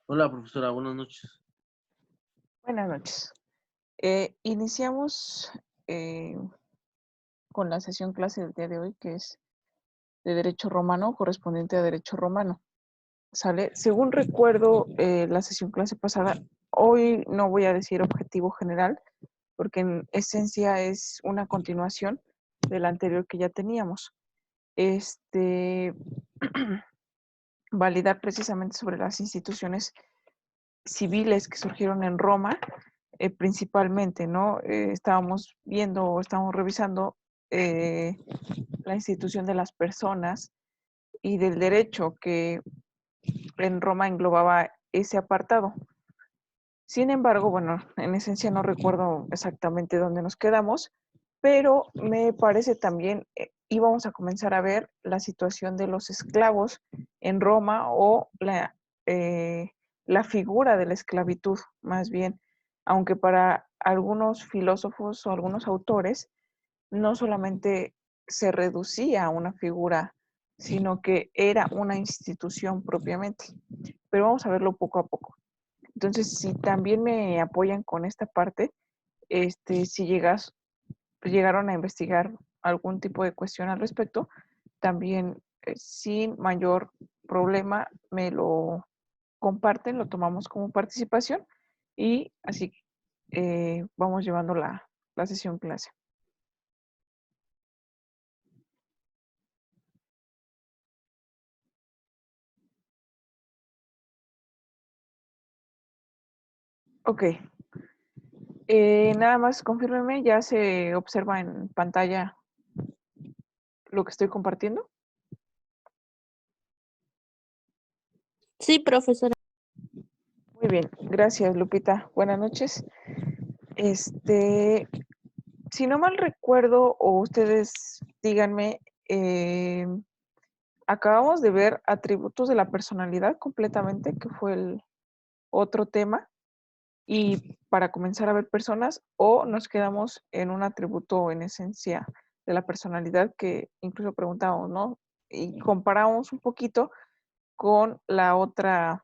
Hola, profesora, buenas noches. Buenas noches. Iniciamos eh, con la sesión clase del día de hoy, que es de Derecho Romano, correspondiente a Derecho Romano. ¿Sale? Según recuerdo, la sesión clase pasada, hoy no voy a decir objetivo general, porque en esencia es una continuación de la anterior que ya teníamos. Este, validar precisamente sobre las instituciones civiles que surgieron en Roma, principalmente, ¿no? Estábamos viendo o estábamos revisando eh, la institución de las personas y del derecho que en Roma englobaba ese apartado. Sin embargo, bueno, en esencia no recuerdo exactamente dónde nos quedamos, pero me parece también íbamos a comenzar a ver la situación de los esclavos en Roma o la figura de la esclavitud, más bien, aunque para algunos filósofos o algunos autores no solamente se reducía a una figura, sino que era una institución propiamente. Pero vamos a verlo poco a poco. Entonces, si también me apoyan con esta parte, si llegaron a investigar algún tipo de cuestión al respecto, también sin mayor problema me lo comparten, lo tomamos como participación y así vamos llevando la sesión clase. Ok, nada más confírmeme, ya se observa en pantalla lo que estoy compartiendo. Sí, profesora. Muy bien, gracias Lupita. Buenas noches. Este, si no mal recuerdo, o ustedes díganme, acabamos de ver atributos de la personalidad completamente, que fue el otro tema, y para comenzar a ver personas, o nos quedamos en un atributo en esencia de la personalidad que incluso preguntamos, ¿no? Y comparamos un poquito con la otra,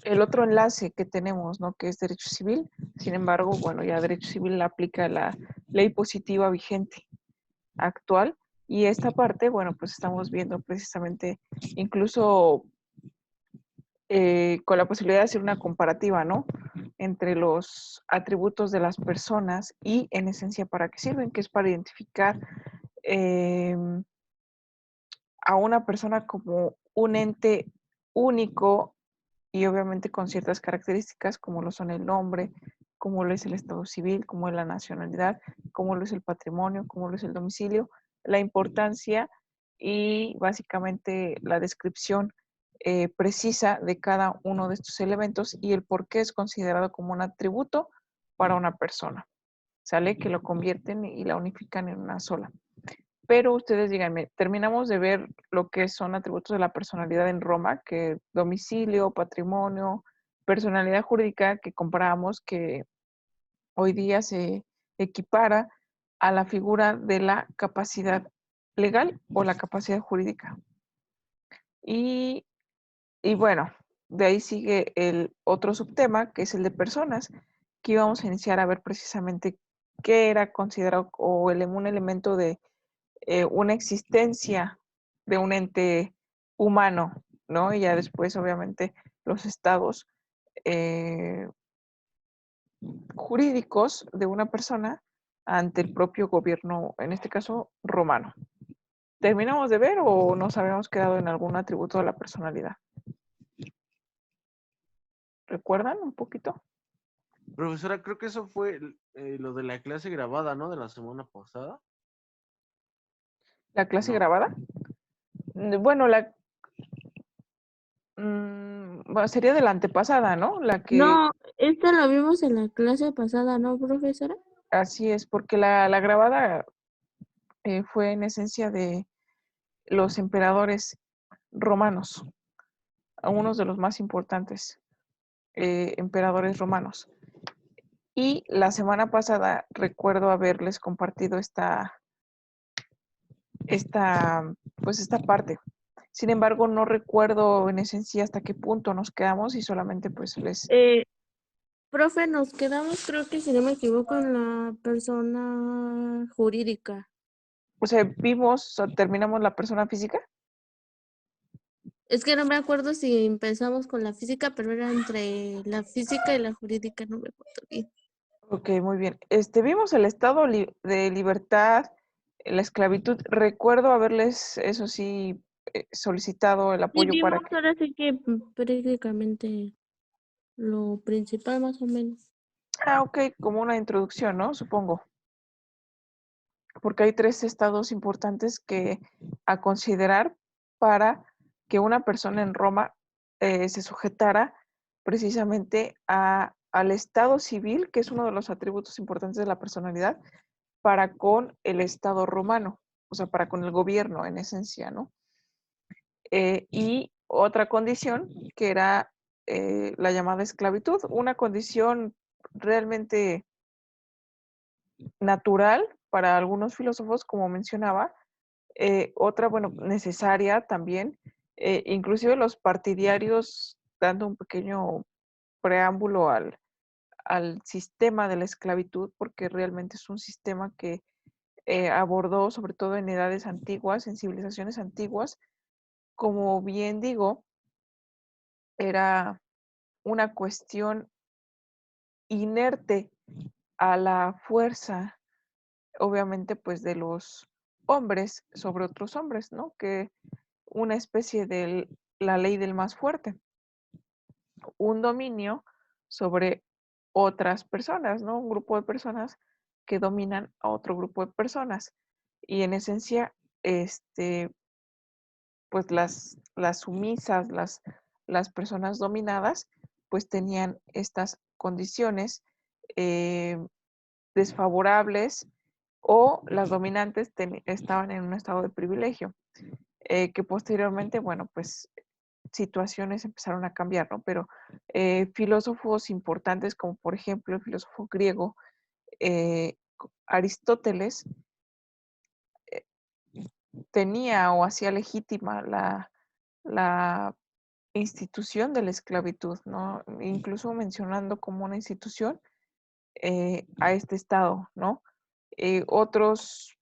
el otro enlace que tenemos, ¿no? Que es derecho civil. Sin embargo, bueno, ya derecho civil aplica la ley positiva vigente actual. Y esta parte, bueno, pues estamos viendo precisamente incluso con la posibilidad de hacer una comparativa, ¿no? Entre los atributos de las personas y en esencia para qué sirven, que es para identificar eh, a una persona como un ente único y obviamente con ciertas características como lo son el nombre, como lo es el estado civil, como es la nacionalidad, como lo es el patrimonio, como lo es el domicilio, la importancia y básicamente la descripción precisa de cada uno de estos elementos y el por qué es considerado como un atributo para una persona. ¿Sale? Que lo convierten y la unifican en una sola. Pero ustedes díganme, terminamos de ver lo que son atributos de la personalidad en Roma, que domicilio, patrimonio, personalidad jurídica que comparamos, que hoy día se equipara a la figura de la capacidad legal o la capacidad jurídica. Y, y bueno, de ahí sigue el otro subtema, que es el de personas, que íbamos a iniciar a ver precisamente qué era considerado o un elemento de una existencia de un ente humano, ¿no? Y ya después, obviamente, los estados eh, jurídicos de una persona ante el propio gobierno, en este caso, romano. ¿Terminamos de ver o nos habíamos quedado en algún atributo de la personalidad? ¿Recuerdan un poquito? Profesora, creo que eso fue lo de la clase grabada, ¿no? De la semana pasada. ¿La clase No. grabada? Bueno, bueno, sería de la antepasada, ¿no? La que, No, esto lo vimos en la clase pasada, ¿no, profesora? así es, porque la grabada fue en esencia de los emperadores romanos, unos de los más importantes emperadores romanos. Y la semana pasada recuerdo haberles compartido esta parte. Sin embargo, no recuerdo en esencia hasta qué punto nos quedamos y solamente pues les... Profe, nos quedamos, creo que si no me equivoco, en la persona jurídica. O sea, vimos, o terminamos la persona física. Es que no me acuerdo si empezamos con la física, pero era entre la física y la jurídica, no me acuerdo bien. Ok, muy bien. Vimos el estado de libertad, la esclavitud. Recuerdo haberles, eso sí, solicitado el Sí, apoyo para vimos que... ahora sí que prácticamente lo principal más o menos. Ah, ok, como una introducción, ¿no? Supongo. Porque hay 3 estados importantes que a considerar para que una persona en Roma se sujetara precisamente al estado civil, que es uno de los atributos importantes de la personalidad, para con el estado romano, o sea, para con el gobierno en esencia, ¿no? Y otra condición que era la llamada esclavitud, una condición realmente natural para algunos filósofos, como mencionaba, otra, bueno, necesaria también, inclusive los partidarios, dando un pequeño preámbulo al sistema de la esclavitud, porque realmente es un sistema que abordó, sobre todo en edades antiguas, en civilizaciones antiguas, como bien digo, era una cuestión inerte a la fuerza, obviamente, pues de los hombres sobre otros hombres, ¿no? Que una especie de la ley del más fuerte, un dominio sobre otras personas, ¿no? Un grupo de personas que dominan a otro grupo de personas. Y en esencia, pues las sumisas, las personas dominadas, pues tenían estas condiciones eh, desfavorables o las dominantes estaban en un estado de privilegio, que posteriormente, bueno, pues situaciones empezaron a cambiar, ¿no? Pero filósofos importantes como por ejemplo el filósofo griego Aristóteles tenía o hacía legítima la institución de la esclavitud, ¿no? Incluso mencionando como una institución a este estado, ¿no? Otros,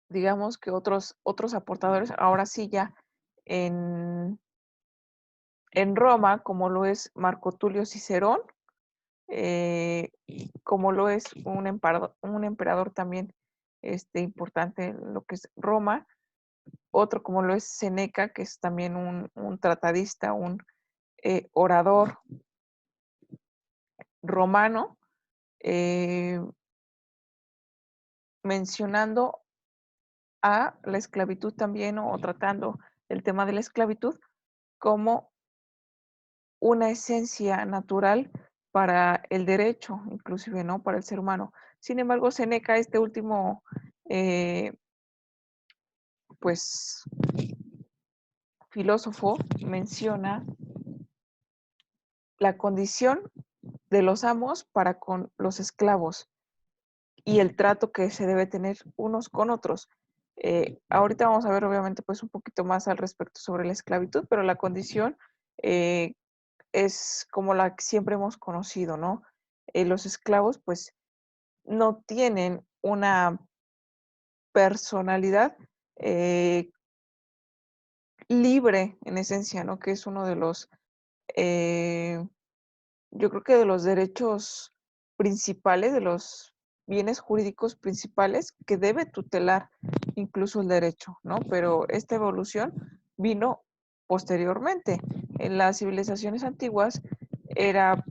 digamos que otros aportadores, ahora sí ya en, en Roma, como lo es Marco Tulio Cicerón, eh, como lo es un emperador también importante en lo que es Roma, otro como lo es Seneca, que es también un tratadista, un orador romano, eh, mencionando a la esclavitud también o tratando el tema de la esclavitud como una esencia natural para el derecho, inclusive, ¿no? Para el ser humano. Sin embargo, Seneca, este último, pues, filósofo, menciona la condición de los amos para con los esclavos y el trato que se debe tener unos con otros. Ahorita vamos a ver, obviamente, pues un poquito más al respecto sobre la esclavitud, pero la condición eh, es como la que siempre hemos conocido, ¿no? Los esclavos, pues, no tienen una personalidad libre en esencia, ¿no? Que es uno de los, eh, yo creo que de los derechos principales, de los bienes jurídicos principales que debe tutelar incluso el derecho, ¿no? Pero esta evolución vino posteriormente. En las civilizaciones antiguas era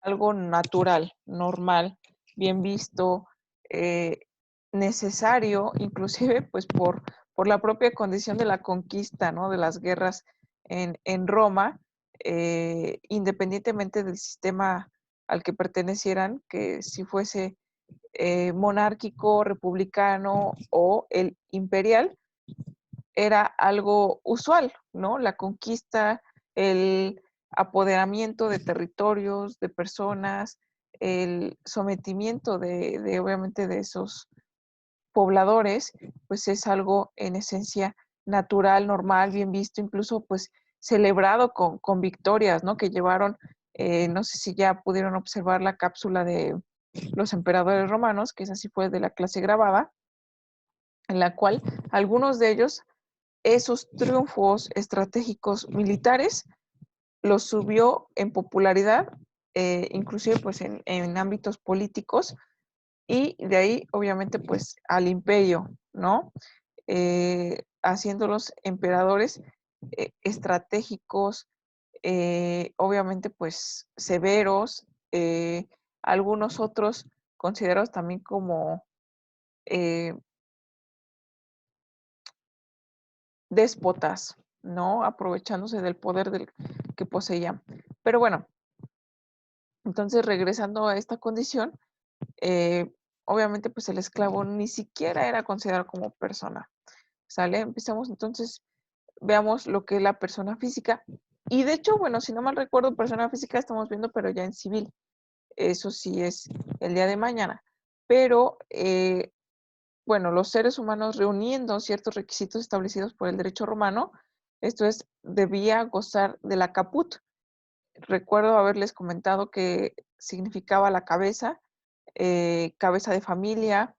algo natural, normal, bien visto, eh, necesario, inclusive pues por la propia condición de la conquista, ¿no? De las guerras en Roma, independientemente del sistema al que pertenecieran, que si fuese monárquico, republicano o el imperial, era algo usual, ¿no? La conquista, el apoderamiento de territorios, de personas, el sometimiento de obviamente de esos pobladores, pues es algo en esencia natural, normal, bien visto, incluso pues celebrado con victorias, ¿no? Que llevaron, no sé si ya pudieron observar la cápsula de los emperadores romanos, que esa sí fue de la clase grabada, en la cual algunos de ellos, esos triunfos estratégicos militares, los subió en popularidad, inclusive pues en ámbitos políticos, y de ahí obviamente pues al imperio, ¿no? Haciéndolos emperadores estratégicos, obviamente pues severos, algunos otros considerados también como eh, déspotas, ¿no? Aprovechándose del poder que poseían. Pero bueno, entonces regresando a esta condición, eh, obviamente pues el esclavo ni siquiera era considerado como persona, ¿sale? Empezamos entonces, veamos lo que es la persona física. Y de hecho, bueno, si no mal recuerdo, persona física estamos viendo, pero ya en civil. Eso sí es el día de mañana. Pero, bueno, los seres humanos reuniendo ciertos requisitos establecidos por el derecho romano, esto es, debía gozar de la caput. Recuerdo haberles comentado que significaba la cabeza, cabeza de familia,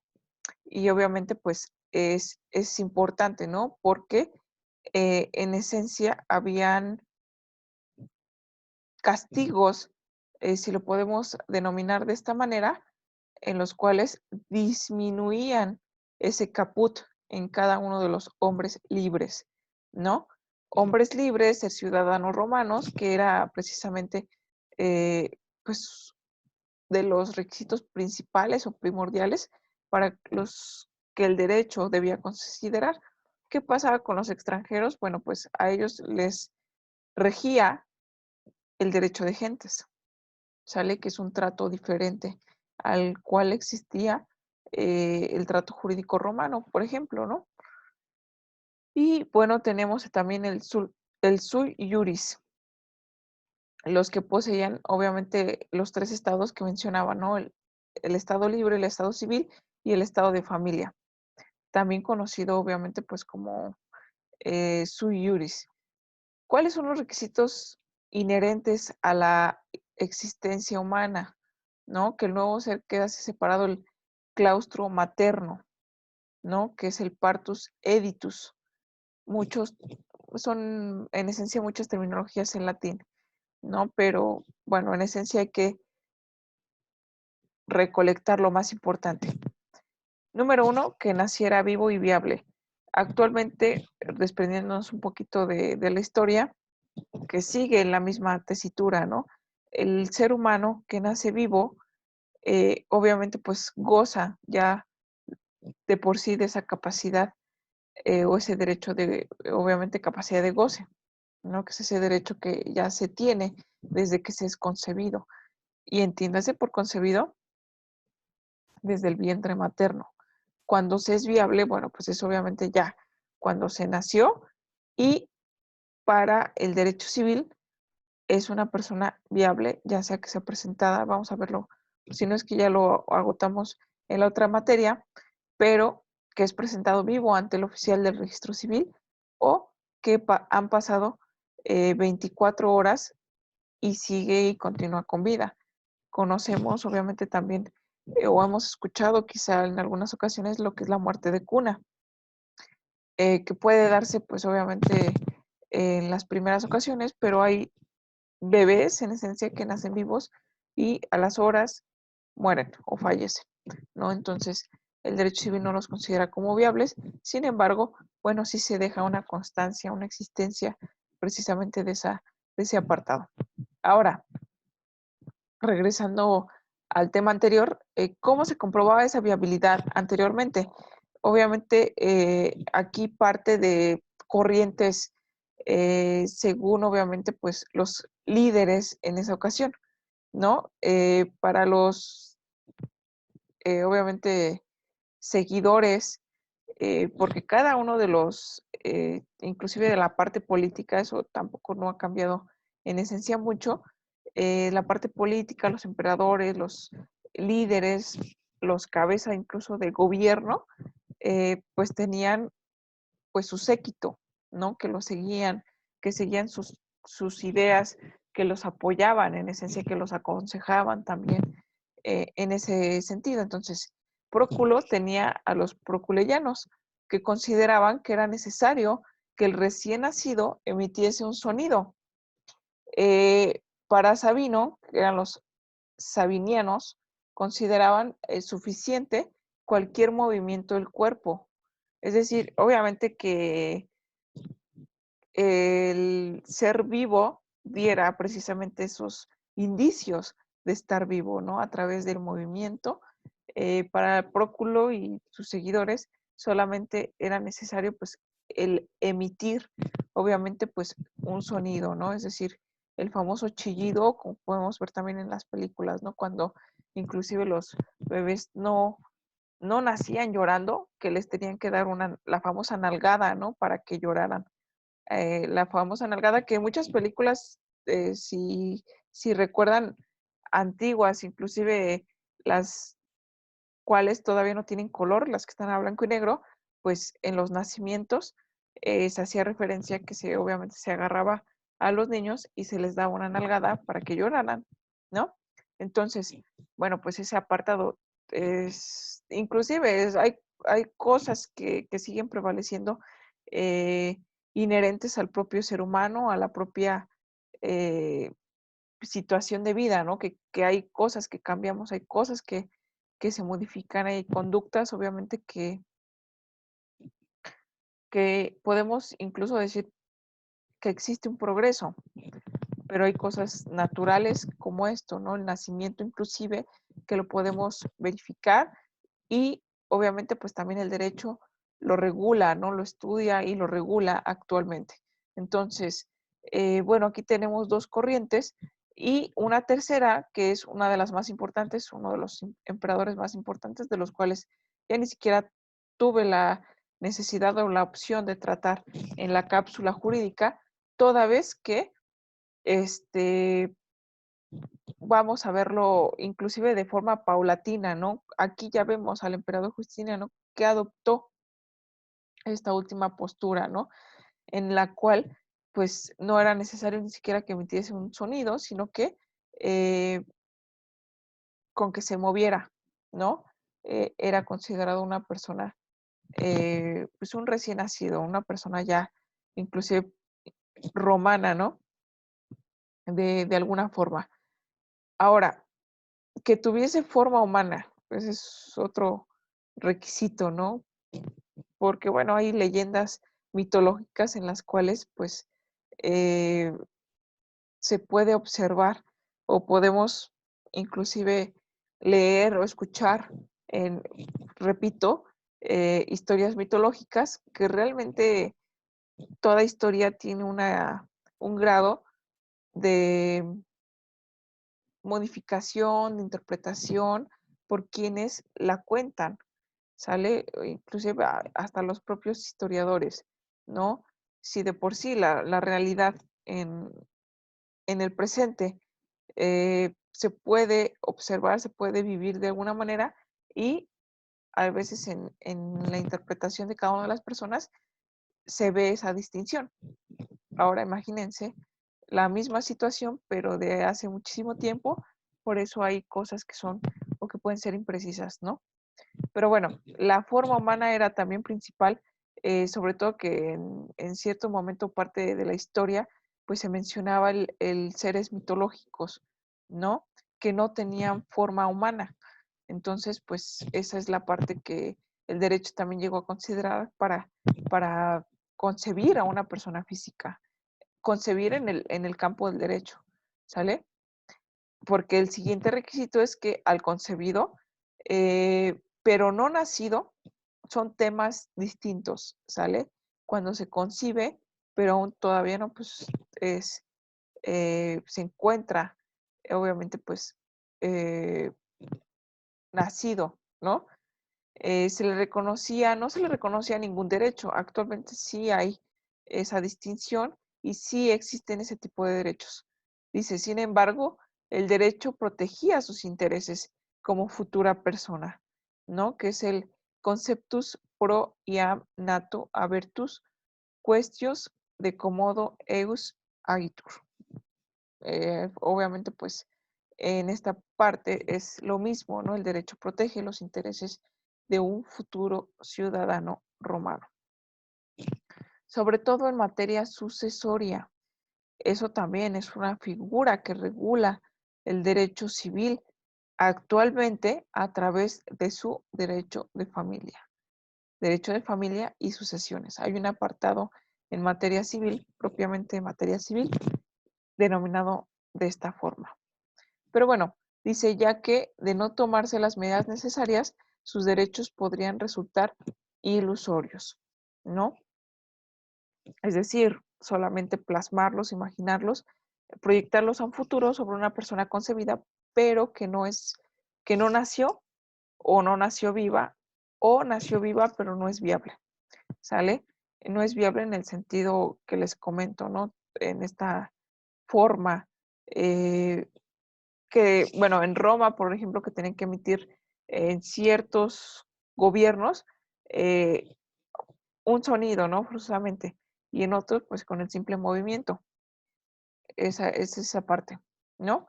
y obviamente pues es importante, ¿no? Porque en esencia habían castigos, si lo podemos denominar de esta manera, en los cuales disminuían ese caput en cada uno de los hombres libres, ¿no? Hombres libres, ciudadanos romanos, que era precisamente, pues, de los requisitos principales o primordiales para los que el derecho debía considerar. ¿Qué pasaba con los extranjeros? Bueno, pues a ellos les regía el derecho de gentes, ¿sale? Que es un trato diferente al cual existía el trato jurídico romano, por ejemplo, ¿no? Y bueno, tenemos también el sui iuris, los que poseían obviamente los tres estados que mencionaba, ¿no? El estado libre, el estado civil y el estado de familia, también conocido obviamente pues como sui iuris. ¿Cuáles son los requisitos inherentes a la existencia humana? ¿No? Que el nuevo ser queda separado el claustro materno, ¿no? Que es el partus editus. Muchos son, en esencia, muchas terminologías en latín, ¿no? Pero bueno, en esencia hay que recolectar lo más importante. Número uno, que naciera vivo y viable. Actualmente, desprendiéndonos un poquito de la historia, que sigue en la misma tesitura, ¿no? El ser humano que nace vivo, obviamente, pues goza ya de por sí de esa capacidad o ese derecho de, obviamente, capacidad de goce, ¿no? Que es ese derecho que ya se tiene desde que se es concebido. Y entiéndase por concebido desde el vientre materno. Cuando se es viable, bueno, pues es obviamente ya cuando se nació, y para el derecho civil es una persona viable, ya sea que sea presentada, vamos a verlo, si no es que ya lo agotamos en la otra materia, pero que es presentado vivo ante el oficial del registro civil o que han pasado 24 horas y sigue y continúa con vida. Conocemos obviamente también o hemos escuchado quizá en algunas ocasiones lo que es la muerte de cuna, que puede darse pues obviamente en las primeras ocasiones, pero hay bebés en esencia que nacen vivos y a las horas mueren o fallecen, ¿no? Entonces, el derecho civil no los considera como viables, sin embargo, bueno, sí se deja una constancia, una existencia precisamente de ese apartado. Ahora, regresando al tema anterior, ¿cómo se comprobaba esa viabilidad anteriormente? Obviamente, aquí parte de corrientes según obviamente pues los líderes en esa ocasión, ¿no? Para los obviamente seguidores, porque cada uno de los, inclusive de la parte política, eso tampoco no ha cambiado en esencia mucho, la parte política, los emperadores, los líderes, los cabezas incluso de gobierno, pues tenían pues su séquito, ¿no? Que lo seguían, que seguían sus ideas, que los apoyaban, en esencia, que los aconsejaban también en ese sentido. Entonces, Próculo tenía a los proculeyanos, que consideraban que era necesario que el recién nacido emitiese un sonido. Para Sabino, que eran los sabinianos, consideraban suficiente cualquier movimiento del cuerpo. Es decir, obviamente que el ser vivo diera precisamente esos indicios de estar vivo, ¿no? A través del movimiento. Para Próculo y sus seguidores solamente era necesario pues el emitir, obviamente pues un sonido, ¿no? Es decir, el famoso chillido, como podemos ver también en las películas, ¿no? Cuando inclusive los bebés no nacían llorando, que les tenían que dar la famosa nalgada, ¿no? Para que lloraran. La famosa nalgada que muchas películas, si recuerdan, antiguas, inclusive las cuales todavía no tienen color, las que están a blanco y negro, pues en los nacimientos se hacía referencia que obviamente se agarraba a los niños y se les daba una nalgada para que lloraran, ¿no? Entonces, bueno, pues ese apartado inclusive hay cosas que siguen prevaleciendo eh, inherentes al propio ser humano, a la propia situación de vida, ¿no? Que hay cosas que cambiamos, hay cosas que se modifican, hay conductas, obviamente, que podemos incluso decir que existe un progreso, pero hay cosas naturales como esto, ¿no? El nacimiento inclusive, que lo podemos verificar y obviamente pues también el derecho lo regula, ¿no? Lo estudia y lo regula actualmente. Entonces, bueno, aquí tenemos dos corrientes y una tercera, que es una de las más importantes, uno de los emperadores más importantes, de los cuales ya ni siquiera tuve la necesidad o la opción de tratar en la cápsula jurídica, toda vez que vamos a verlo inclusive de forma paulatina, ¿no? Aquí ya vemos al emperador Justiniano que adoptó esta última postura, ¿no? En la cual, pues, no era necesario ni siquiera que emitiese un sonido, sino que eh, con que se moviera, ¿no? Era considerado una persona, pues, un recién nacido, una persona ya inclusive romana, ¿no? De alguna forma. Ahora, que tuviese forma humana, pues es otro requisito, ¿no? Porque, bueno, hay leyendas mitológicas en las cuales, pues, eh, se puede observar o podemos inclusive leer o escuchar, en, repito, historias mitológicas que realmente toda historia tiene un grado de modificación, de interpretación por quienes la cuentan, ¿sale? Inclusive hasta los propios historiadores, ¿no? Si de por sí la realidad en el presente se puede observar, se puede vivir de alguna manera y a veces en la interpretación de cada una de las personas se ve esa distinción. Ahora imagínense la misma situación, pero de hace muchísimo tiempo, por eso hay cosas que son o que pueden ser imprecisas, ¿no? Pero bueno, la forma humana era también principal, sobre todo que en cierto momento parte de la historia, pues se mencionaba el seres mitológicos, ¿no? Que no tenían forma humana. Entonces, pues esa es la parte que el derecho también llegó a considerar para concebir a una persona física, concebir en el campo del derecho, ¿sale? Porque el siguiente requisito es que al concebido, pero no nacido, son temas distintos, ¿sale? Cuando se concibe, pero aún todavía no, pues se encuentra, obviamente, pues eh, nacido, ¿no? No se le reconocía ningún derecho. Actualmente sí hay esa distinción y sí existen ese tipo de derechos. Dice, sin embargo, el derecho protegía sus intereses como futura persona, ¿no? Que es el conceptus pro iam nato abertus quaestios de commodo eius agitur. Obviamente, pues, en esta parte es lo mismo, ¿no? El derecho protege los intereses de un futuro ciudadano romano. Sobre todo en materia sucesoria. Eso también es una figura que regula el derecho civil actualmente a través de su derecho de familia y sucesiones. Hay un apartado en materia civil, propiamente en materia civil, denominado de esta forma. Pero bueno, dice ya que de no tomarse las medidas necesarias, sus derechos podrían resultar ilusorios, ¿no? Es decir, solamente plasmarlos, imaginarlos, proyectarlos a un futuro sobre una persona concebida, pero que no nació o no nació viva, o nació viva pero no es viable, ¿sale? No es viable en el sentido que les comento, ¿no? En esta forma que, bueno, en Roma, por ejemplo, que tienen que emitir en ciertos gobiernos eh, un sonido, ¿no? Forzosamente. Y en otros, pues con el simple movimiento. Esa es esa parte, ¿no?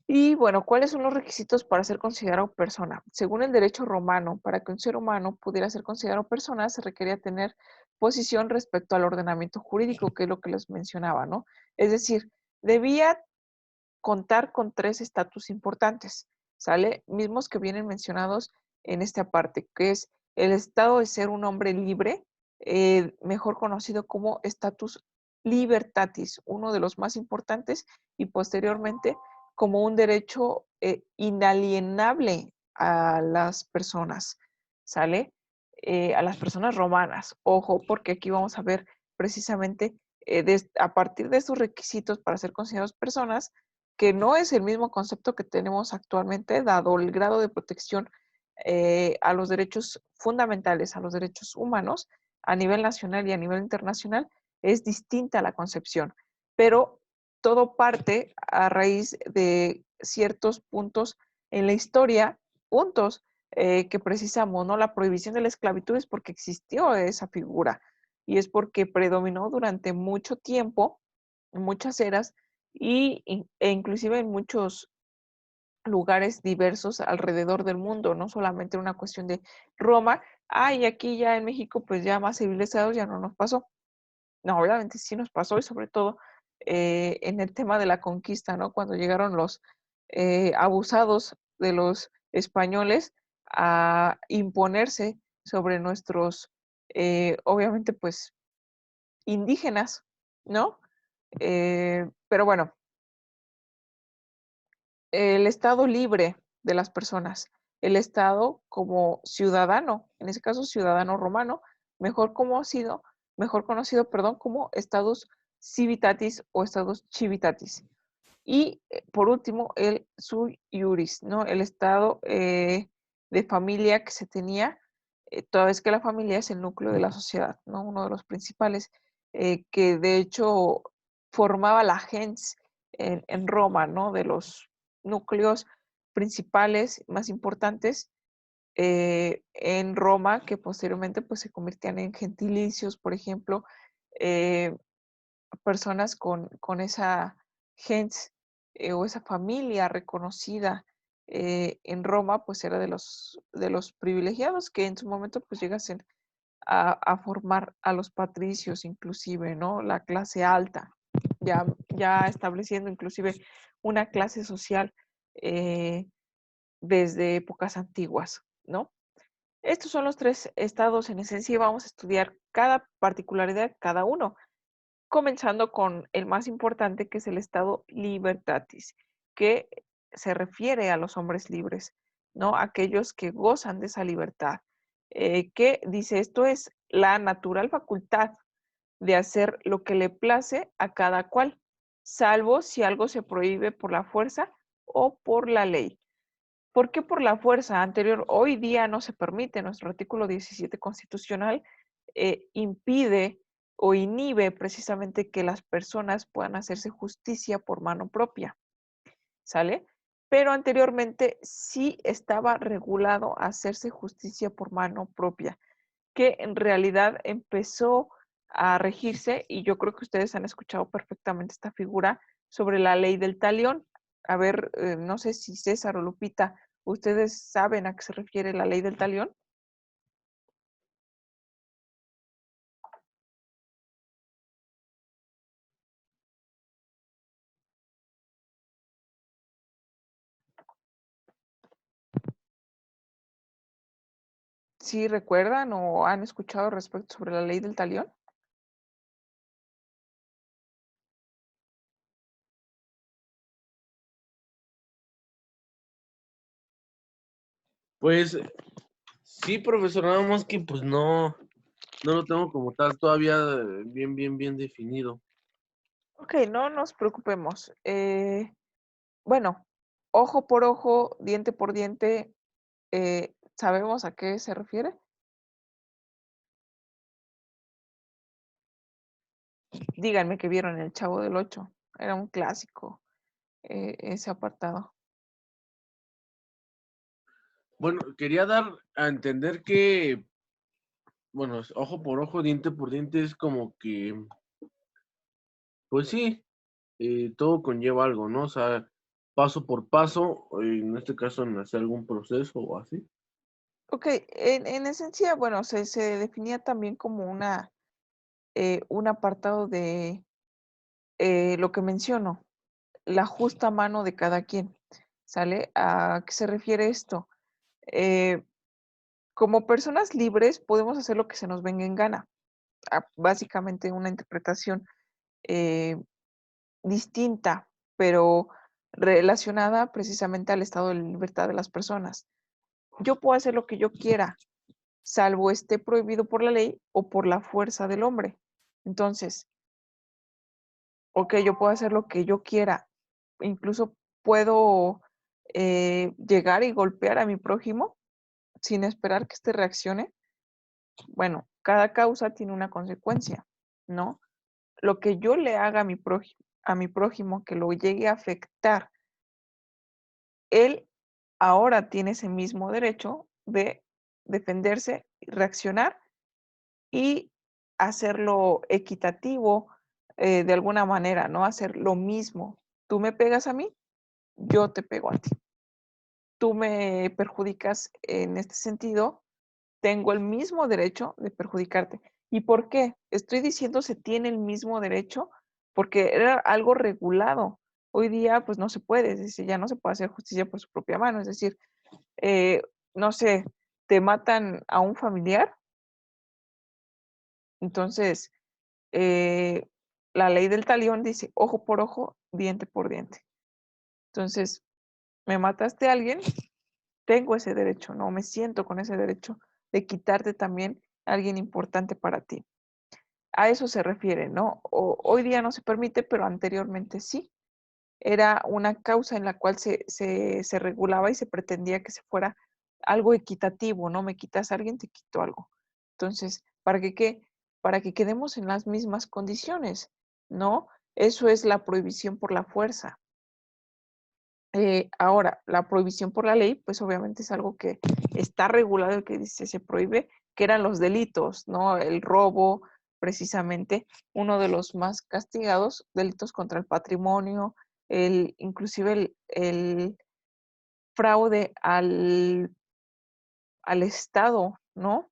Y bueno, ¿cuáles son los requisitos para ser considerado persona? Según el derecho romano, para que un ser humano pudiera ser considerado persona, se requería tener posición respecto al ordenamiento jurídico, que es lo que les mencionaba, ¿no? Es decir, debía contar con 3 estatus importantes, ¿sale? Mismos que vienen mencionados en esta parte, que es el estado de ser un hombre libre, mejor conocido como status libertatis, uno de los más importantes, y posteriormente como un derecho inalienable a las personas, ¿sale? A las personas romanas. Ojo, porque aquí vamos a ver precisamente a partir de estos requisitos para ser considerados personas, que no es el mismo concepto que tenemos actualmente, dado el grado de protección a los derechos fundamentales, a los derechos humanos, a nivel nacional y a nivel internacional, es distinta la concepción. Pero todo parte a raíz de ciertos puntos en la historia, puntos que precisamos, ¿no? La prohibición de la esclavitud es porque existió esa figura y es porque predominó durante mucho tiempo, en muchas eras, e inclusive en muchos lugares diversos alrededor del mundo, no solamente una cuestión de Roma, y aquí ya en México, pues ya más civilizados ya no nos pasó. No, obviamente sí nos pasó y sobre todo en el tema de la conquista, ¿no? Cuando llegaron los abusados de los españoles a imponerse sobre nuestros, obviamente, pues indígenas, ¿no? Pero bueno, el estado libre de las personas, el estado como ciudadano, en ese caso ciudadano romano, mejor conocido, perdón, como estatus civitatis o estatus civitatis. Y por último, el sui iuris, ¿no? El estado de familia que se tenía, toda vez que la familia es el núcleo de la sociedad, ¿no? Uno de los principales, que de hecho formaba la gens en Roma, ¿no? De los núcleos principales más importantes en Roma, que posteriormente pues se convertían en gentilicios, por ejemplo, eh, personas con esa gens o esa familia reconocida en Roma, pues era de los privilegiados que en su momento pues llegasen a formar a los patricios, inclusive, ¿no? La clase alta, ya estableciendo inclusive una clase social eh, desde épocas antiguas, ¿no? Estos son los 3 estados en esencia y vamos a estudiar cada particularidad, cada uno, comenzando con el más importante, que es el estado libertatis, que se refiere a los hombres libres, ¿no? Aquellos que gozan de esa libertad, que dice esto es la natural facultad de hacer lo que le place a cada cual, salvo si algo se prohíbe por la fuerza o por la ley. ¿Por qué por la fuerza anterior? Hoy día no se permite. Nuestro artículo 17 constitucional impide o inhibe precisamente que las personas puedan hacerse justicia por mano propia, ¿sale? Pero anteriormente sí estaba regulado hacerse justicia por mano propia. que en realidad empezó a regirse, y yo creo que ustedes han escuchado perfectamente esta figura sobre la ley del talión. A ver, no sé si César o Lupita, ¿ustedes saben a qué se refiere la ley del talión? ¿Sí recuerdan o han escuchado respecto sobre la ley del talión? Pues sí, profesor, nada más que pues no lo tengo como tal todavía bien definido. Ok, no nos preocupemos. Bueno, ojo por ojo, diente por diente, ¿sabemos a qué se refiere? Díganme que vieron El Chavo del Ocho. Era un clásico, ese apartado. Bueno, quería dar a entender que, bueno, ojo por ojo, diente por diente es como que, pues sí, todo conlleva algo, ¿no? O sea, paso por paso, en este caso en hacer algún proceso o así. Ok, en esencia, bueno, se definía también como un apartado de lo que menciono, la justa mano de cada quien. ¿Sale? ¿A qué se refiere esto? Eh, Como personas libres podemos hacer lo que se nos venga en gana. Básicamente una interpretación eh, distinta, pero relacionada precisamente al estado de libertad de las personas. Yo puedo hacer lo que yo quiera, salvo esté prohibido por la ley o por la fuerza del hombre. Entonces, ok, yo puedo hacer lo que yo quiera, incluso puedo llegar y golpear a mi prójimo sin esperar que éste reaccione. Bueno, cada causa tiene una consecuencia, ¿no? Lo que yo le haga a mi prójimo que lo llegue a afectar, él ahora tiene ese mismo derecho de defenderse, reaccionar y hacerlo equitativo de alguna manera, ¿no? Hacer lo mismo. Tú me pegas a mí, yo te pego a ti. Tú me perjudicas en este sentido, tengo el mismo derecho de perjudicarte. ¿Y por qué? Estoy diciendo se tiene el mismo derecho porque era algo regulado. Hoy día, pues no se puede, es decir, ya no se puede hacer justicia por su propia mano. Es decir, eh, no sé, te matan a un familiar, entonces eh, la ley del talión dice ojo por ojo, diente por diente. Entonces, me mataste a alguien, tengo ese derecho, ¿no? Me siento con ese derecho de quitarte también a alguien importante para ti. A eso se refiere, ¿no? Hoy día no se permite, pero anteriormente sí. Era una causa en la cual se regulaba y se pretendía que se fuera algo equitativo, ¿no? Me quitas a alguien, te quito algo. Entonces, ¿para que qué? Para que quedemos en las mismas condiciones, ¿no? Eso es la prohibición por la fuerza. Ahora, la prohibición por la ley, pues obviamente es algo que está regulado y que dice se prohíbe, que eran los delitos, ¿no? El robo, precisamente, uno de los más castigados, delitos contra el patrimonio, inclusive el fraude al Estado, ¿no?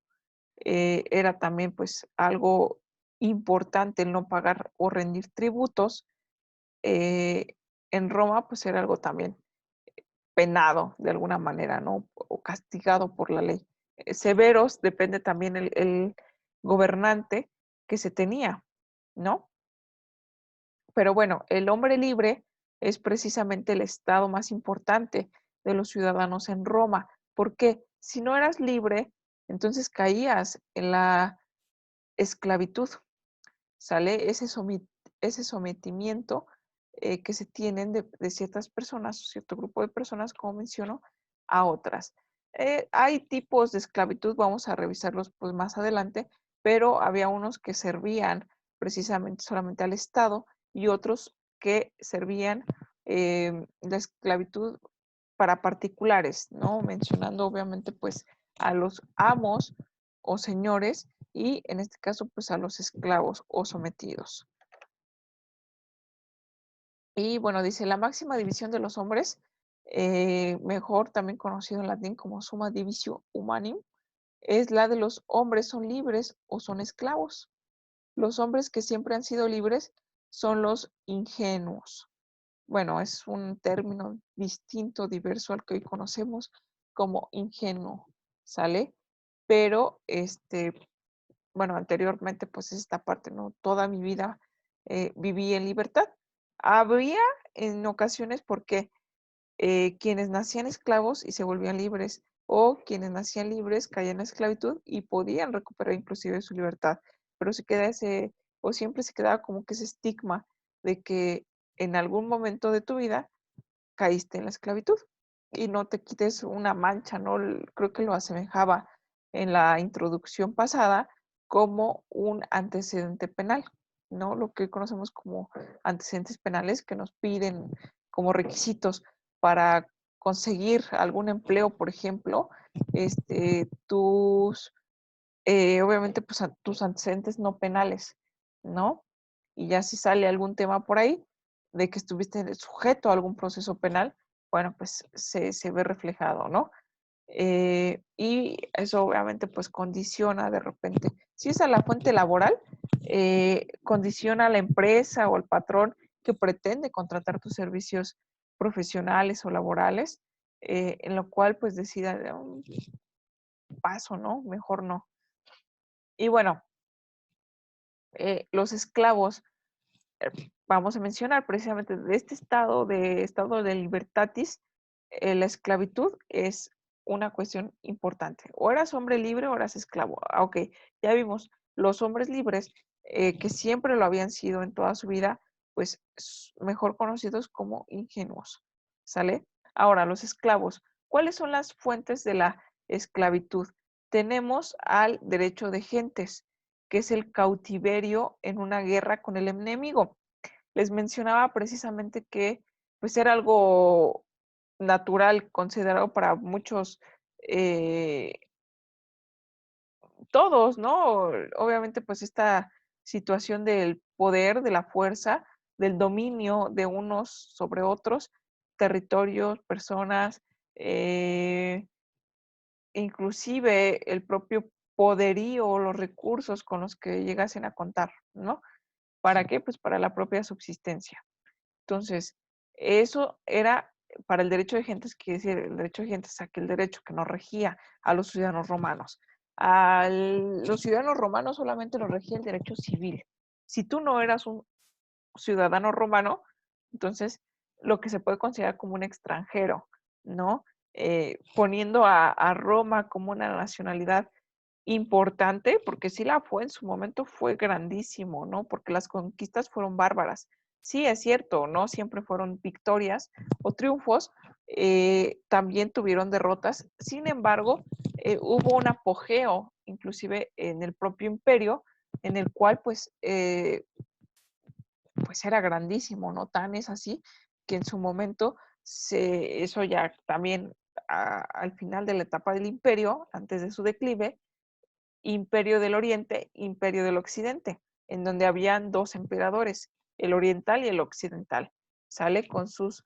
Era también pues algo importante el no pagar o rendir tributos. eh, en Roma pues era algo también penado de alguna manera, ¿no? O castigado por la ley. Severos depende también el gobernante que se tenía, ¿no? Pero bueno, el hombre libre es precisamente el estado más importante de los ciudadanos en Roma. Porque si no eras libre, entonces caías en la esclavitud, ¿sale? Ese sometimiento que se tienen de ciertas personas o cierto grupo de personas, como menciono, a otras. Hay tipos de esclavitud, vamos a revisarlos pues más adelante, pero había unos que servían precisamente solamente al Estado y otros que servían la esclavitud para particulares, ¿no? Mencionando obviamente pues a los amos o señores, y en este caso pues a los esclavos o sometidos. Y bueno, dice la máxima división de los hombres, mejor también conocido en latín como summa divisio humanum, es la de los hombres son libres o son esclavos. Los hombres que siempre han sido libres son los ingenuos. Bueno, es un término distinto, diverso al que hoy conocemos como ingenuo, ¿sale? Pero, bueno, anteriormente, pues esta parte, ¿no? Toda mi vida viví en libertad. Había en ocasiones porque quienes nacían esclavos y se volvían libres, o quienes nacían libres caían en esclavitud y podían recuperar inclusive su libertad, pero se queda ese, o siempre se quedaba como que ese estigma de que en algún momento de tu vida caíste en la esclavitud y no te quites una mancha, ¿no? Creo que lo asemejaba en la introducción pasada como un antecedente penal, ¿no? Lo que conocemos como antecedentes penales que nos piden como requisitos para conseguir algún empleo, por ejemplo, tus, obviamente, pues tus antecedentes no penales, ¿no? Y ya si sale algún tema por ahí de que estuviste sujeto a algún proceso penal, bueno, pues se ve reflejado, ¿no? Y eso obviamente pues condiciona de repente, si es a la fuente laboral, condiciona a la empresa o al patrón que pretende contratar tus servicios profesionales o laborales, en lo cual pues decida de un paso, ¿no? Mejor no. Y bueno, los esclavos, vamos a mencionar precisamente de este estado de libertatis, la esclavitud es una cuestión importante. O eras hombre libre o eras esclavo. Ah, ok, ya vimos, los hombres libres, que siempre lo habían sido en toda su vida, pues mejor conocidos como ingenuos, ¿sale? Ahora, los esclavos, ¿cuáles son las fuentes de la esclavitud? Tenemos al derecho de gentes, que es el cautiverio en una guerra con el enemigo. Les mencionaba precisamente que pues era algo natural, considerado para muchos, eh, todos, ¿no? Obviamente pues esta situación del poder, de la fuerza, del dominio de unos sobre otros, territorios, personas, inclusive el propio poderío o los recursos con los que llegasen a contar, ¿no? ¿Para qué? Pues para la propia subsistencia. Entonces, eso era para el derecho de gentes, quiere decir, el derecho de gentes, aquel derecho que nos regía a los ciudadanos romanos. A los ciudadanos romanos solamente los regía el derecho civil. Si tú no eras un ciudadano romano, entonces lo que se puede considerar como un extranjero, ¿no? Poniendo a Roma como una nacionalidad importante, porque sí la fue en su momento, fue grandísimo, ¿no? Porque las conquistas fueron bárbaras. Sí, es cierto, no siempre fueron victorias o triunfos, también tuvieron derrotas. Sin embargo, hubo un apogeo, inclusive en el propio imperio, en el cual pues era grandísimo, ¿no? Tan es así que en su momento eso ya también al final de la etapa del imperio, antes de su declive, Imperio del Oriente, Imperio del Occidente, en donde habían dos emperadores, el oriental y el occidental. Sale con sus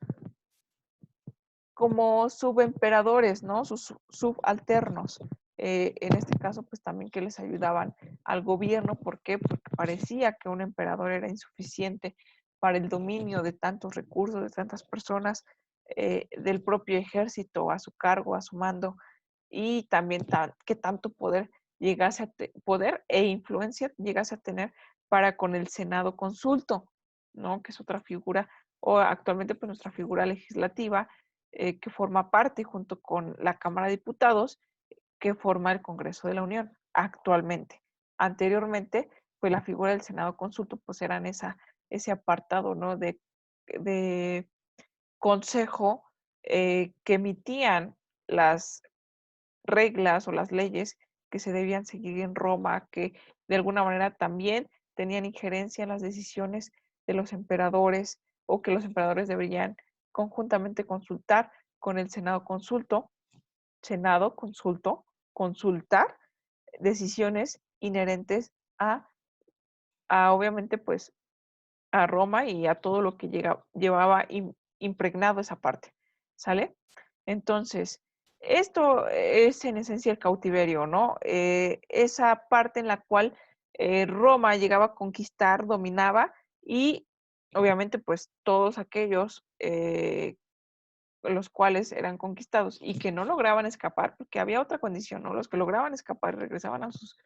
como subemperadores, ¿no? Sus subalternos. En este caso, pues también que les ayudaban al gobierno. ¿Por qué? Porque parecía que un emperador era insuficiente para el dominio de tantos recursos, de tantas personas, del propio ejército a su cargo, a su mando, y también que tanto poder llegase a poder e influencia llegase a tener para con el Senado consulto, ¿no? Que es otra figura, o actualmente pues nuestra figura legislativa, que forma parte junto con la Cámara de Diputados, que forma el Congreso de la Unión actualmente. Anteriormente, pues la figura del Senado consulto, pues eran ese apartado, ¿no? De consejo, que emitían las reglas o las leyes que se debían seguir en Roma, que de alguna manera también tenían injerencia en las decisiones de los emperadores, o que los emperadores deberían conjuntamente consultar con el Senado consulto, consultar, decisiones inherentes obviamente, pues, a Roma y a todo lo que llevaba impregnado esa parte, ¿sale? Entonces, esto es en esencia el cautiverio, ¿no? Esa parte en la cual Roma llegaba a conquistar, dominaba y obviamente pues todos aquellos los cuales eran conquistados y que no lograban escapar, porque había otra condición, ¿no? Los que lograban escapar regresaban a sus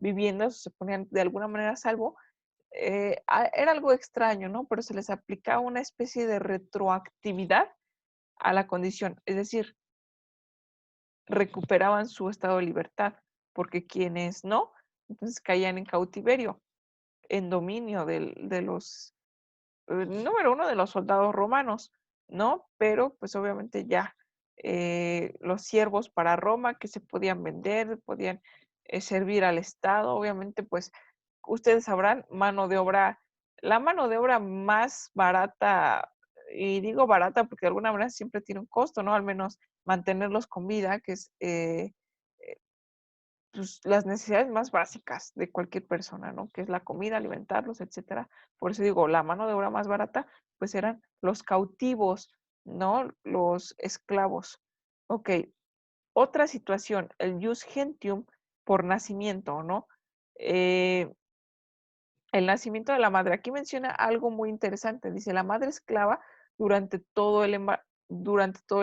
viviendas, se ponían de alguna manera a salvo, era algo extraño, ¿no? Pero se les aplicaba una especie de retroactividad a la condición, es decir, recuperaban su estado de libertad, porque quienes no, entonces caían en cautiverio, en dominio de los, número uno, de los soldados romanos, ¿no? Pero pues obviamente ya los siervos para Roma que se podían vender, podían servir al Estado, obviamente pues ustedes sabrán, la mano de obra más barata, y digo barata porque de alguna manera siempre tiene un costo, ¿no? Al menos mantenerlos con vida, que es pues, las necesidades más básicas de cualquier persona, ¿no? Que es la comida, alimentarlos, etcétera. Por eso digo, la mano de obra más barata, pues eran los cautivos, ¿no? Los esclavos. Ok, otra situación, el jus gentium por nacimiento, ¿no? El nacimiento de la madre. Aquí menciona algo muy interesante. Dice, la madre esclava durante todo el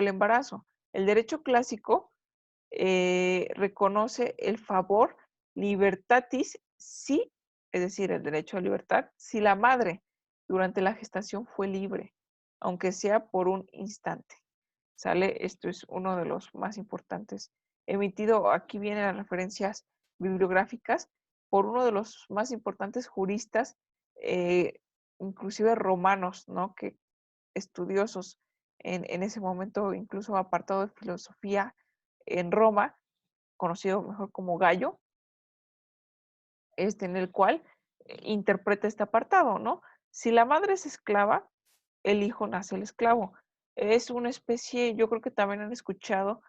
embarazo. El derecho clásico reconoce el favor libertatis si, es decir, el derecho a libertad, si la madre durante la gestación fue libre, aunque sea por un instante. ¿Sale? Esto es uno de los más importantes. Emitido, aquí vienen las referencias bibliográficas por uno de los más importantes juristas, eh, inclusive romanos, ¿no? Que estudiosos en ese momento, incluso apartado de filosofía en Roma, conocido mejor como Gallo, en el cual interpreta este apartado, ¿no? Si la madre es esclava, el hijo nace el esclavo. Es una especie, yo creo que también han escuchado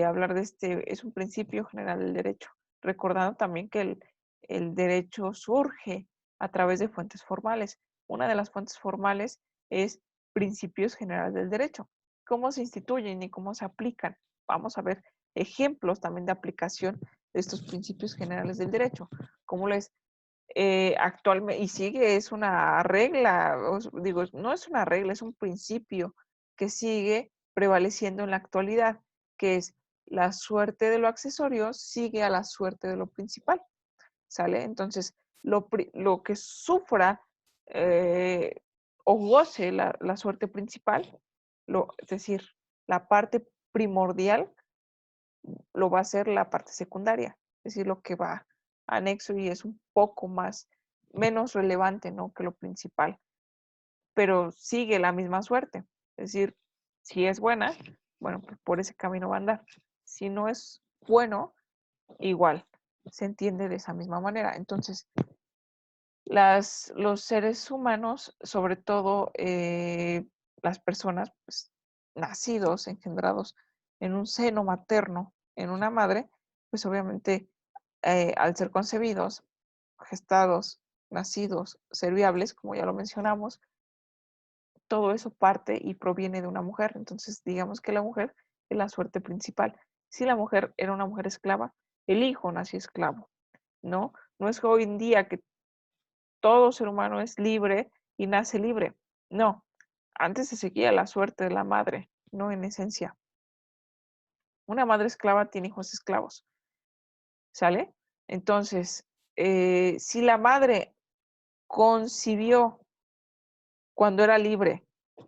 hablar de es un principio general del derecho, recordando también que el derecho surge a través de fuentes formales. Una de las fuentes formales es principios generales del derecho. ¿Cómo se instituyen y cómo se aplican? Vamos a ver ejemplos también de aplicación de estos principios generales del derecho. ¿Cómo les actualmente, y sigue, es una regla, digo, no es una regla, es un principio que sigue prevaleciendo en la actualidad, que es la suerte de lo accesorio sigue a la suerte de lo principal, ¿sale? Entonces, lo que sufra eh, o goce la suerte principal, es decir, la parte primordial, lo va a ser la parte secundaria, es decir, lo que va anexo y es un poco menos relevante, ¿no? Que lo principal, pero sigue la misma suerte. Es decir, si es buena, bueno, pues por ese camino va a andar. Si no es bueno, igual, se entiende de esa misma manera. Entonces, los seres humanos, sobre todo las personas pues, nacidos, engendrados en un seno materno, en una madre, pues obviamente al ser concebidos, gestados, nacidos, ser viables, como ya lo mencionamos, todo eso parte y proviene de una mujer. Entonces, digamos que la mujer es la suerte principal. Si la mujer era una mujer esclava, el hijo nació esclavo, ¿no? No es que hoy en día que todo ser humano es libre y nace libre. No, antes se seguía la suerte de la madre, no en esencia. Una madre esclava tiene hijos esclavos, ¿sale? Entonces, si la madre concibió cuando era libre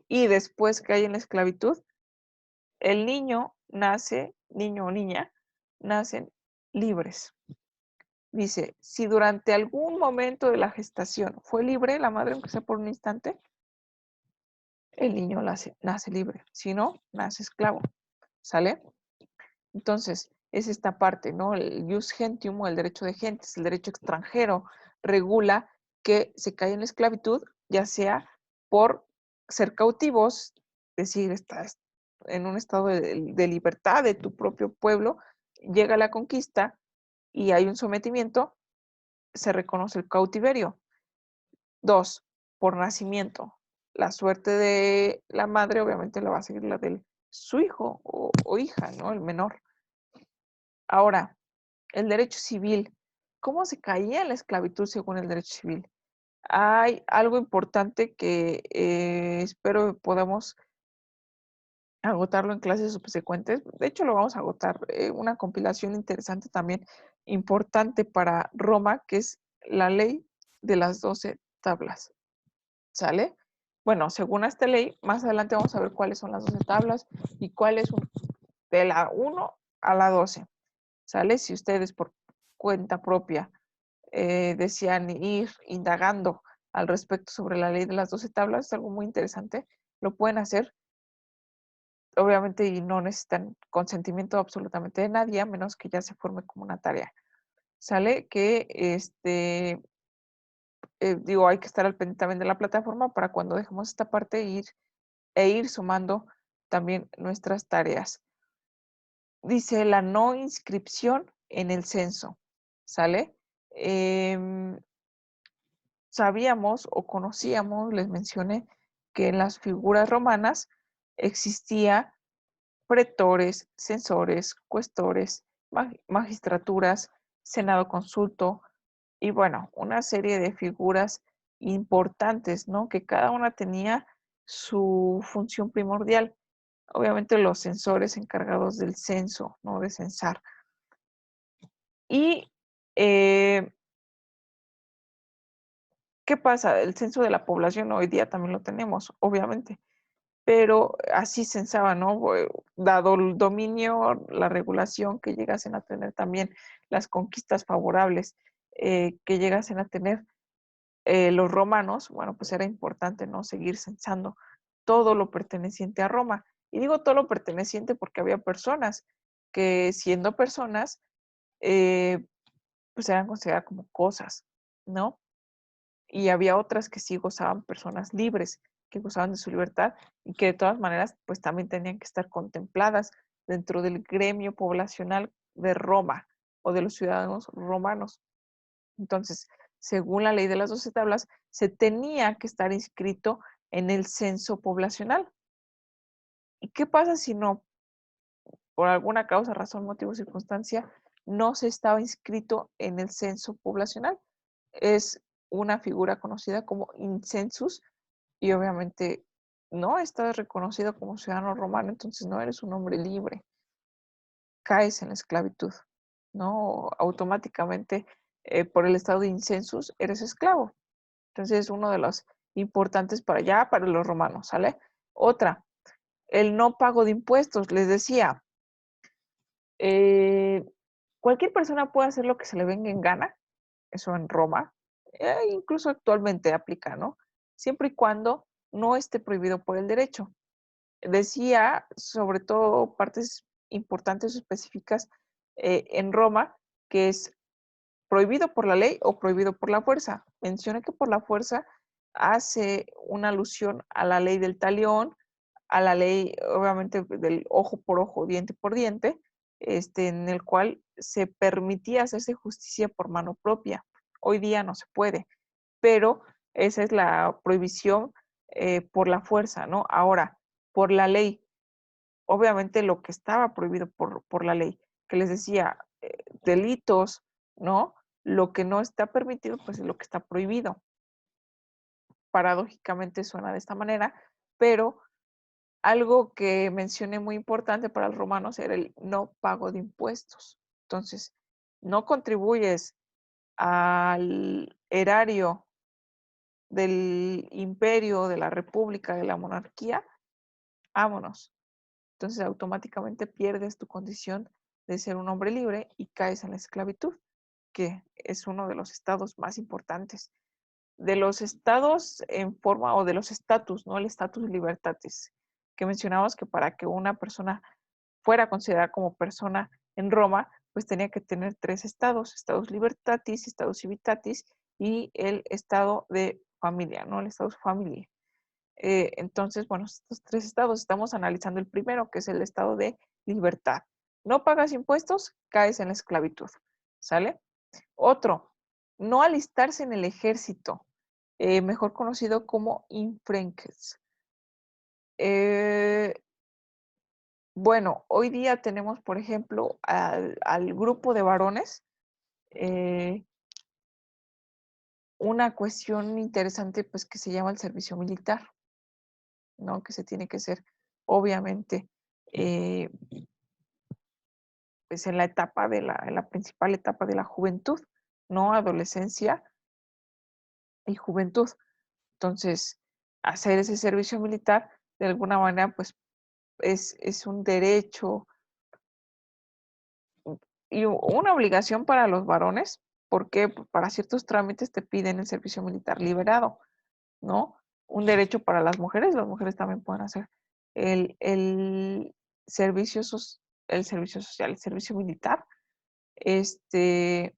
y después cae en la esclavitud, el niño o niña, nacen libres. Dice, si durante algún momento de la gestación fue libre la madre, aunque sea por un instante, el niño nace libre. Si no, nace esclavo. ¿Sale? Entonces, es esta parte, ¿no? El jus gentium o el derecho de gentes, el derecho extranjero, regula que se cae en la esclavitud, ya sea por ser cautivos, es decir, estás en un estado de libertad de tu propio pueblo, llega la conquista, y hay un sometimiento, se reconoce el cautiverio. 2, por nacimiento. La suerte de la madre obviamente la va a seguir la de su hijo o hija, ¿no? El menor. Ahora, el derecho civil. ¿Cómo se caía la esclavitud según el derecho civil? Hay algo importante que espero podamos agotarlo en clases subsecuentes. De hecho, lo vamos a agotar. Una compilación interesante también, importante para Roma, que es la ley de las 12 tablas. ¿Sale? Bueno, según esta ley, más adelante vamos a ver cuáles son las 12 tablas y cuál es de la 1 a la 12. ¿Sale? Si ustedes por cuenta propia desean ir indagando al respecto sobre la ley de las 12 tablas, es algo muy interesante, lo pueden hacer, obviamente, y no necesitan consentimiento absolutamente de nadie, a menos que ya se forme como una tarea. ¿Sale? Que digo, hay que estar al pendiente también de la plataforma para cuando dejemos esta parte ir sumando también nuestras tareas. Dice la no inscripción en el censo, ¿sale? Sabíamos o conocíamos, les mencioné, que en las figuras romanas existía pretores, censores, cuestores, magistraturas, senado consulto y bueno, una serie de figuras importantes, ¿no? Que cada una tenía su función primordial. Obviamente los censores encargados del censo, ¿no? De censar. Y, ¿qué pasa? El censo de la población hoy día también lo tenemos, obviamente, pero así censaba, ¿no? Dado el dominio, la regulación que llegasen a tener también, las conquistas favorables que llegasen a tener los romanos, bueno, pues era importante, ¿no? Seguir censando todo lo perteneciente a Roma. Y digo todo lo perteneciente porque había personas que siendo personas, eh, pues eran consideradas como cosas, ¿no? Y había otras que sí gozaban personas libres, que gozaban de su libertad y que de todas maneras, pues también tenían que estar contempladas dentro del gremio poblacional de Roma o de los ciudadanos romanos. Entonces, según la ley de las 12 tablas, se tenía que estar inscrito en el censo poblacional. ¿Y qué pasa si no, por alguna causa, razón, motivo, circunstancia, no se estaba inscrito en el censo poblacional? Es una figura conocida como incensus y obviamente no estás reconocido como ciudadano romano, entonces no eres un hombre libre, caes en la esclavitud, ¿no? Automáticamente, por el estado de incensus, eres esclavo. Entonces es uno de los importantes para allá, para los romanos, ¿sale? Otra, el no pago de impuestos. Les decía, eh, cualquier persona puede hacer lo que se le venga en gana, eso en Roma, incluso actualmente aplica, ¿no? Siempre y cuando no esté prohibido por el derecho. Decía, sobre todo, partes importantes o específicas en Roma, que es prohibido por la ley o prohibido por la fuerza. Menciona que por la fuerza hace una alusión a la ley del talión, a la ley, obviamente, del ojo por ojo, diente por diente, en el cual se permitía hacerse justicia por mano propia. Hoy día no se puede, pero esa es la prohibición por la fuerza, ¿no? Ahora, por la ley, obviamente lo que estaba prohibido por la ley, que les decía, delitos, ¿no? Lo que no está permitido, pues es lo que está prohibido. Paradójicamente suena de esta manera, pero algo que mencioné muy importante para los romanos era el no pago de impuestos. Entonces, no contribuyes al erario del imperio, de la república, de la monarquía, vámonos. Entonces, automáticamente pierdes tu condición de ser un hombre libre y caes en la esclavitud, que es uno de los estados más importantes. De los estados en forma, o de los estatus, ¿no? El estatus libertatis, que mencionamos que para que una persona fuera considerada como persona en Roma, pues tenía que tener 3 estados: estatus libertatis, estatus civitatis y el estado de familia, ¿no? El estatus familiae. Entonces, bueno, estos 3 estados, estamos analizando el primero, que es el estado de libertad. No pagas impuestos, caes en la esclavitud. ¿sale? Otro, no alistarse en el ejército, mejor conocido como infrenques. Bueno, hoy día tenemos, por ejemplo, al grupo de varones, una cuestión interesante, pues, que se llama el servicio militar, ¿no? Que se tiene que hacer, obviamente, eh, pues, en la etapa en la principal etapa de la juventud, ¿no? Adolescencia y juventud. Entonces, hacer ese servicio militar, de alguna manera, pues, es un derecho y una obligación para los varones, porque para ciertos trámites te piden el servicio militar liberado, ¿no? Un derecho para las mujeres también pueden hacer el servicio, el servicio social, el servicio militar. Este,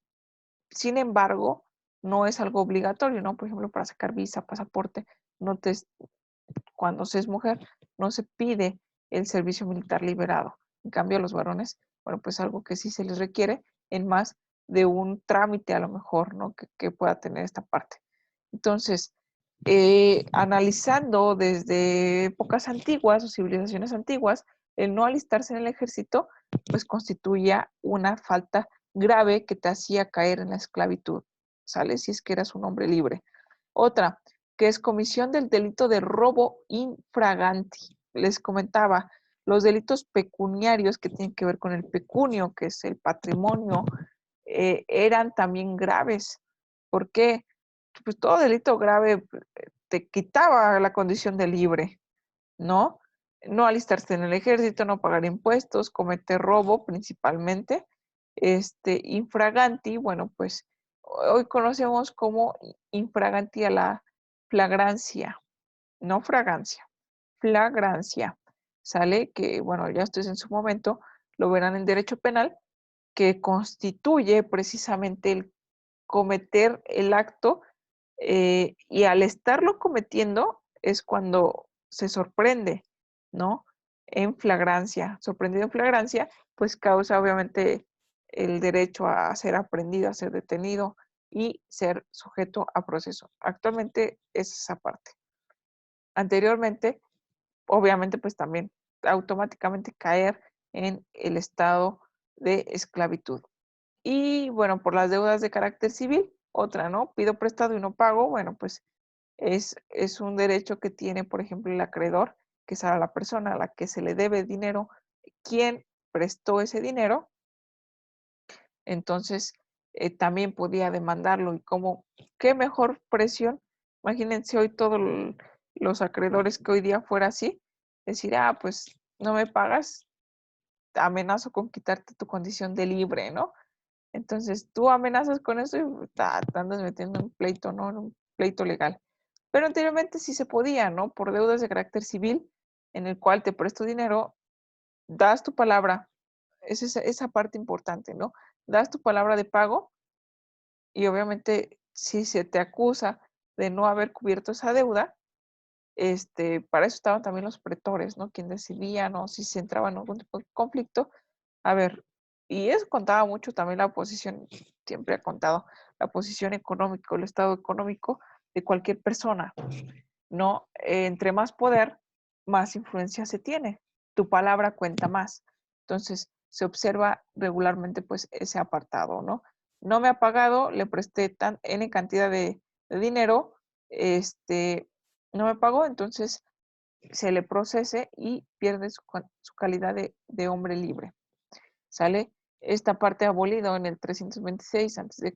sin embargo, no es algo obligatorio, ¿no? Por ejemplo, para sacar visa, pasaporte, no te, cuando se es mujer, no se pide el servicio militar liberado. En cambio, a los varones, bueno, pues algo que sí se les requiere en más de un trámite a lo mejor, ¿no? Que pueda tener esta parte. Entonces, analizando desde épocas antiguas o civilizaciones antiguas, el no alistarse en el ejército, pues constituía una falta grave que te hacía caer en la esclavitud, ¿sale? Si es que eras un hombre libre. Otra, que es comisión del delito de robo infraganti. Les comentaba, los delitos pecuniarios que tienen que ver con el pecunio, que es el patrimonio, eran también graves. ¿Por qué? Pues todo delito grave te quitaba la condición de libre, ¿no? No alistarse en el ejército, no pagar impuestos, cometer robo principalmente. Infraganti, bueno, pues hoy conocemos como infraganti a la flagrancia, no fragancia, flagrancia, ¿sale? Que, bueno, ya ustedes en su momento lo verán en derecho penal, que constituye precisamente el cometer el acto y al estarlo cometiendo es cuando se sorprende, ¿no? En flagrancia, sorprendido en flagrancia, pues causa obviamente el derecho a ser aprendido, a ser detenido y ser sujeto a proceso. Actualmente es esa parte. Anteriormente, obviamente, pues también automáticamente caer en el estado de esclavitud. Y bueno, por las deudas de carácter civil, otra, ¿no? Pido prestado y no pago, bueno, pues es un derecho que tiene, por ejemplo, el acreedor, que es a la persona a la que se le debe dinero, quien prestó ese dinero, entonces también podía demandarlo. Y como, qué mejor presión, imagínense hoy todos los acreedores que hoy día fuera así, decir, ah, pues no me pagas, amenazo con quitarte tu condición de libre, ¿no? Entonces tú amenazas con eso y te andas metiendo en un pleito, ¿no? En un pleito legal. Pero anteriormente sí se podía, ¿no? Por deudas de carácter civil, en el cual te presto dinero, das tu palabra, es esa parte importante, ¿no? Das tu palabra de pago y obviamente si se te acusa de no haber cubierto esa deuda, para eso estaban también los pretores, ¿no? Quien decidía, ¿no? Si se entraba en algún tipo de conflicto. A ver, y eso contaba mucho también la posición, siempre ha contado la posición económica, el estado económico de cualquier persona, ¿no? Entre más poder, más influencia se tiene. Tu palabra cuenta más. Entonces, se observa regularmente, pues, ese apartado, ¿no? No me ha pagado, le presté N cantidad de dinero, no me pagó, entonces se le procese y pierde su calidad de hombre libre. ¿Sale? Esta parte abolido en el 326 a.C.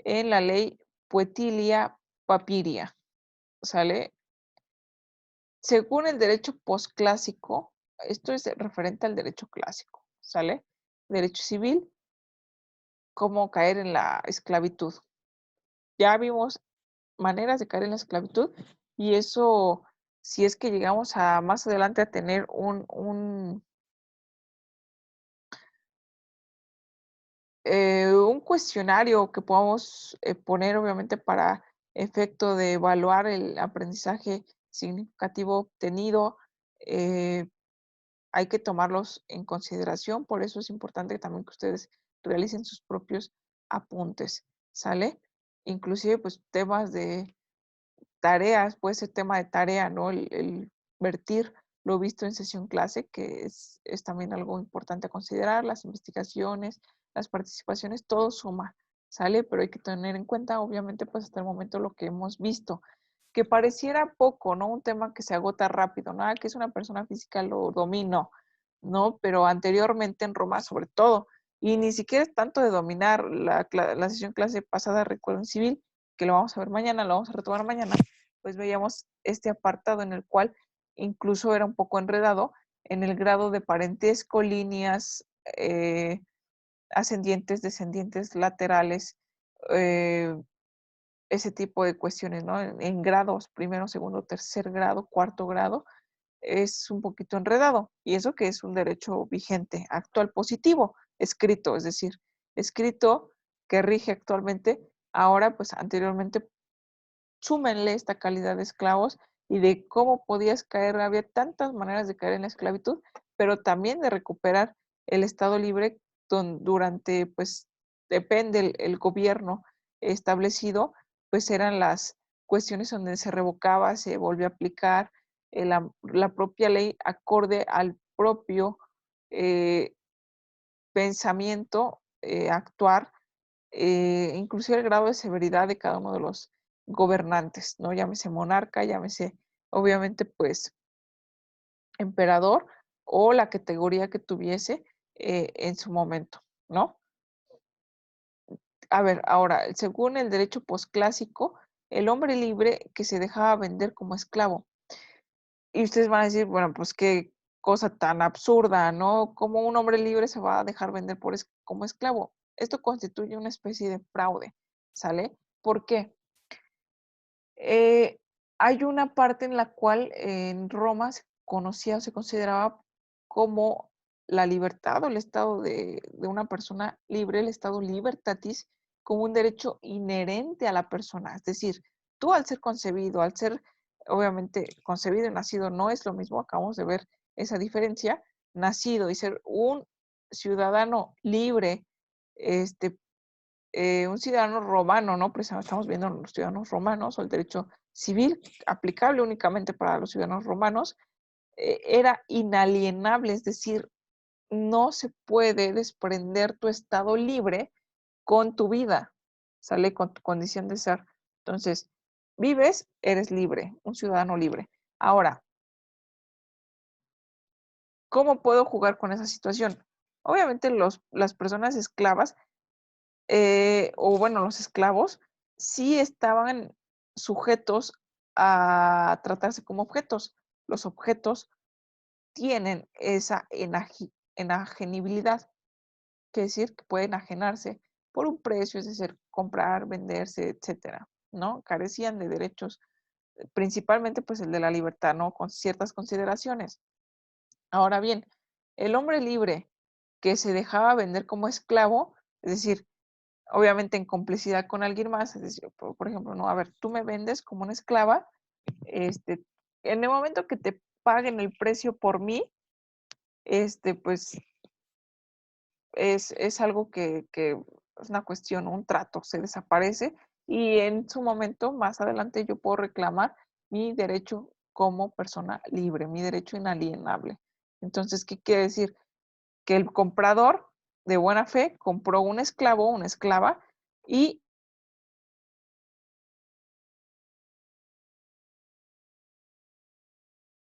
en la ley Poetilia Papiria. ¿Sale? Según el derecho posclásico, esto es referente al derecho clásico, ¿sale? Derecho civil, cómo caer en la esclavitud. Ya vimos maneras de caer en la esclavitud y eso, si es que llegamos a más adelante a tener un cuestionario que podamos poner obviamente para efecto de evaluar el aprendizaje significativo obtenido, hay que tomarlos en consideración, por eso es importante también que ustedes realicen sus propios apuntes, ¿sale? Inclusive, pues, temas de tareas, puede ser tema de tarea, ¿no? El vertir lo visto en sesión clase, que es también algo importante a considerar, las investigaciones, las participaciones, todo suma, ¿sale? Pero hay que tener en cuenta, obviamente, pues hasta el momento lo que hemos visto, que pareciera poco, ¿no? Un tema que se agota rápido, ¿no? Que es una persona física, lo domino, ¿no? Pero anteriormente en Roma, sobre todo, y ni siquiera es tanto de dominar la sesión clase pasada, recuerdo en civil, que lo vamos a ver mañana, lo vamos a retomar mañana, pues veíamos este apartado en el cual incluso era un poco enredado en el grado de parentesco, líneas ascendientes, descendientes, laterales, eh, ese tipo de cuestiones, ¿no? En grados, primero, segundo, tercer grado, cuarto grado, es un poquito enredado. Y eso que es un derecho vigente, actual positivo, escrito, es decir, escrito que rige actualmente. Ahora, pues anteriormente súmenle esta calidad de esclavos y de cómo podías caer. Había tantas maneras de caer en la esclavitud, pero también de recuperar el estado libre durante, pues, depende el gobierno establecido, pues eran las cuestiones donde se revocaba, se volvió a aplicar la propia ley acorde al propio eh, pensamiento, actuar, inclusive el grado de severidad de cada uno de los gobernantes, ¿no? Llámese monarca, llámese obviamente pues emperador o la categoría que tuviese en su momento, ¿no? A ver, ahora, según el derecho posclásico, el hombre libre que se dejaba vender como esclavo. Y ustedes van a decir, bueno, pues qué cosa tan absurda, ¿no? ¿Cómo un hombre libre se va a dejar vender como esclavo? Esto constituye una especie de fraude, ¿sale? ¿Por qué? Eh, Hay una parte en la cual en Roma se conocía o se consideraba como la libertad o el estado de una persona libre, el estado libertatis, como un derecho inherente a la persona. Es decir, tú al ser concebido, al ser obviamente concebido y nacido no es lo mismo, acabamos de ver esa diferencia, nacido y ser un ciudadano libre, este, un ciudadano romano, ¿no? Precisamente estamos viendo los ciudadanos romanos o el derecho civil aplicable únicamente para los ciudadanos romanos, era inalienable, es decir, no se puede desprender tu estado libre con tu vida, sale con tu condición de ser. Entonces, vives, eres libre, un ciudadano libre. Ahora, ¿cómo puedo jugar con esa situación? Obviamente las personas esclavas o bueno, los esclavos sí estaban sujetos a tratarse como objetos. Los objetos tienen esa enajenibilidad, que decir que pueden enajenarse por un precio, es decir, comprar, venderse, etcétera, ¿no? Carecían de derechos, principalmente pues el de la libertad, ¿no? Con ciertas consideraciones. Ahora bien, el hombre libre que se dejaba vender como esclavo, es decir, obviamente en complicidad con alguien más, es decir, por ejemplo, no, a ver, tú me vendes como una esclava, este, en el momento que te paguen el precio por mí, pues es algo que es una cuestión, un trato, se desaparece y en su momento, más adelante, yo puedo reclamar mi derecho como persona libre, mi derecho inalienable. Entonces, ¿qué quiere decir? Que el comprador de buena fe compró un esclavo, una esclava, y